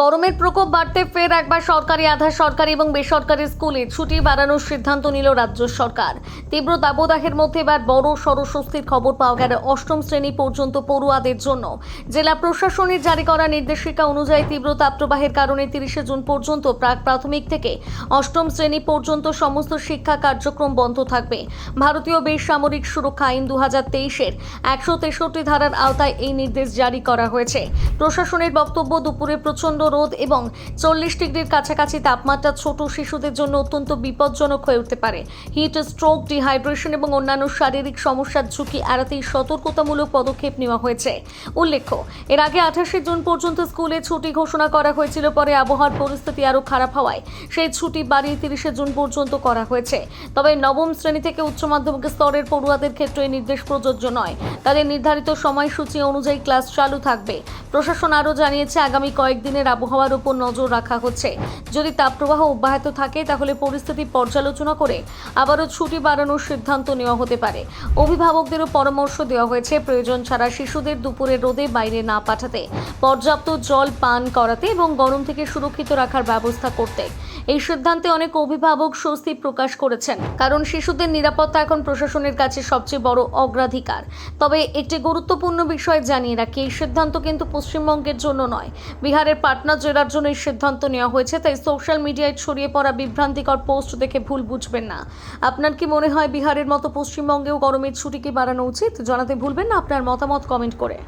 গরমের প্রকোপ বাড়তে ফের একবার সরকারি, আধা সরকারি এবং বেসরকারি স্কুলে ছুটি বাড়ানোর সিদ্ধান্ত নিল রাজ্য সরকার। তীব্র দাবদাহের মধ্যে এবার বড় সড় স্বস্তির খবর পাওয়া গেল অষ্টম শ্রেণী পর্যন্ত পড়ুয়াদের জন্য। জেলা প্রশাসনের জারি করা নির্দেশিকা অনুযায়ী তীব্র তাপপ্রবাহের কারণে 30শে জুন পর্যন্ত প্রাক প্রাথমিক থেকে অষ্টম শ্রেণী পর্যন্ত সমস্ত শিক্ষা কার্যক্রম বন্ধ থাকবে। ভারতীয় বেসামরিক সুরক্ষা আইন 2023-এর 163 ধারার আওতায় এই নির্দেশ জারি করা হয়েছে। প্রশাসনের বক্তব্য, দুপুরে প্রচণ্ড রোদ এবং 40 ডিগ্রির কাছাকাছি তাপমাত্রা ছোট শিশুদের জন্য অত্যন্ত বিপজ্জনক হয়ে উঠতে পারে। হিট স্ট্রোক, ডিহাইড্রেশন এবং অন্যান্য শারীরিক সমস্যার ঝুঁকি এড়াতেই সতর্কতামূলক পদক্ষেপ নেওয়া হয়েছে। উল্লেখ্য, এর আগে 28শে জুন পর্যন্ত স্কুলে ছুটি ঘোষণা করা হয়েছিল। পরে আবহাওয়ার পরিস্থিতি আরও খারাপ হওয়ায় সেই ছুটি বাড়িয়ে 30শে জুন পর্যন্ত করা হয়েছে। তবে নবম শ্রেণী থেকে উচ্চ মাধ্যমিক স্তরের পড়ুয়াদের ক্ষেত্রে এই নির্দেশ প্রযোজ্য নয়। তাদের নির্ধারিত সময়সূচি অনুযায়ী ক্লাস চালু থাকবে। প্রশাসন আরও জানিয়েছে, আগামী কয়েকদিনের আবহাওয়ার উপর নজর রাখা হচ্ছে। যদি তাপপ্রবাহ অব্যাহত থাকে তাহলে পরিস্থিতি পর্যালোচনা করে আবারও ছুটি বাড়ানোর সিদ্ধান্ত নেওয়া হতে পারে। অভিভাবকদেরও পরামর্শ দেওয়া হয়েছে প্রয়োজন ছাড়া শিশুদের দুপুরের রোদে বাইরে না পাঠাতে, পর্যাপ্ত জল পান করাতে এবং গরম থেকে সুরক্ষিত রাখার ব্যবস্থা করতে। এই সিদ্ধান্তে অনেক অভিভাবক স্বস্তি প্রকাশ করেছেন, কারণ শিশুদের নিরাপত্তা এখন প্রশাসনের কাছে সবচেয়ে বড় অগ্রাধিকার। তবে একটি গুরুত্বপূর্ণ বিষয় জানিয়ে রাখি, এই সিদ্ধান্ত কিন্তু পশ্চিমবঙ্গের জন্য নয়। বিহারের পাটনা জেলার জন্য এই সিদ্ধান্ত নেওয়া হয়েছে, তাই সোশ্যাল মিডিয়ায় ছড়িয়ে পড়া বিভ্রান্তিকর পোস্ট দেখে ভুল বুঝবেন না। আপনার কি মনে হয় বিহারের মতো পশ্চিমবঙ্গেও গরমের ছুটি কি বাড়ানো উচিত? জানাতে ভুলবেন না আপনার মতামত কমেন্ট করে।